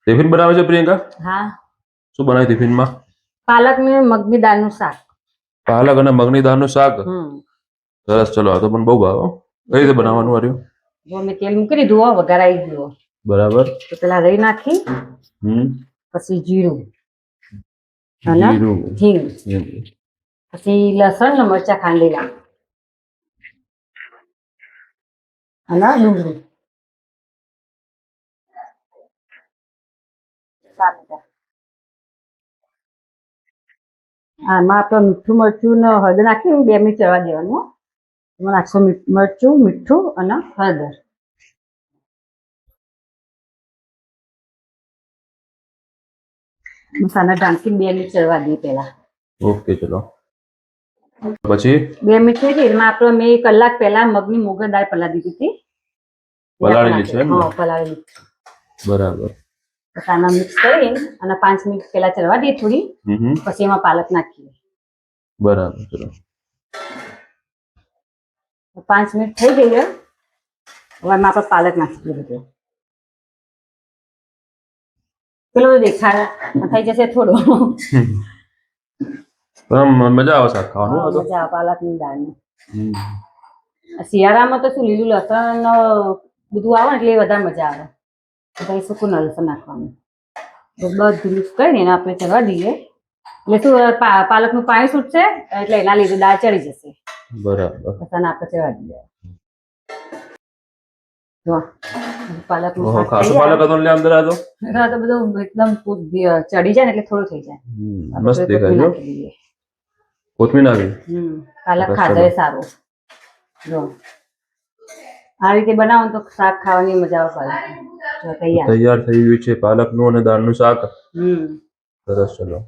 Tiffin બનાવે છે પ્રિયંકા? હા, શું બનાવ્યું ટિફિનમાં? પાલક ને મગની દાળનું શાક. પાલક અને મગની દાળનું શાક. સરસ, ચલો આ તો પણ બહુ ભાવ. કઈ રીતે બનાવવાનું આવ્યું? જો મેં તેલ મૂકી દીધું હો, વઘાર આવી ગયો. બરાબર. તો પેલા રહી નાખી, પછી જીરું અને હિંગ, પછી લસણ ને મરચા ખાંડેલા અને ડુંગળી. આમાં આપણે મીઠું મરચું ને હળદર નાખી 2 મિનિટ ચડવા દેવાનું. એમાં નાખશું મરચું, મીઠું અને હળદર. મસાલા ઢાંકી 2 મિનિટ ચડવા દઈએ પેલા. ઓકે, ચલો. પછી 2 મિનિટ થઈ ગઈ. એમાં આપણે મેં કલાક પહેલા મગની મોગર દાળ પલાળી દીધી હતી. પલાળેલી છે? હા, પલાળેલી. બરાબર. મસાલા મિક્સ કરી અને 5 મિનિટ પહેલા ચડવા દઈએ થોડી. પછી એમાં પાલક નાખીએ. બરાબર, ચલો. 5 મિનિટ થઈ ગઈ છે. હવે એમાં આપણે પાલક નાખી દીધું. પેલો દેખાય થઈ જશે થોડો. મજા આવે શાક ખાવાનું. મજા આવે પાલકની દાળની. શિયાળામાં તો શું લીલું લસણ બધું આવે એટલે વધારે મજા આવે. પછી સૂકું લસણ નાખવાનું. બધું મિક્સ કરીને એને આપણે ચડવા દઈએ. એટલે શું પાલકનું પાણી છૂટશે એટલે એના લીધે દાળ ચડી જશે. બરાબર. પછી આપણે ચડવા દઈએ. જો પાલકનું શાક ખાસું પાલક હતો એટલે અંદર આ તો બધું એકદમ ચડી જાય ને એટલે થોડું થઈ જાય. મસ્ત દેખાય છે. કોથમીર નાખી. પાલક ખાધે સારું. જો આ રીતે બનાવો તો શાક ખાવાની મજા આવે. તૈયાર થઈ ગયું છે પાલકનું અને દાળનું શાક. સરસ, ચલો.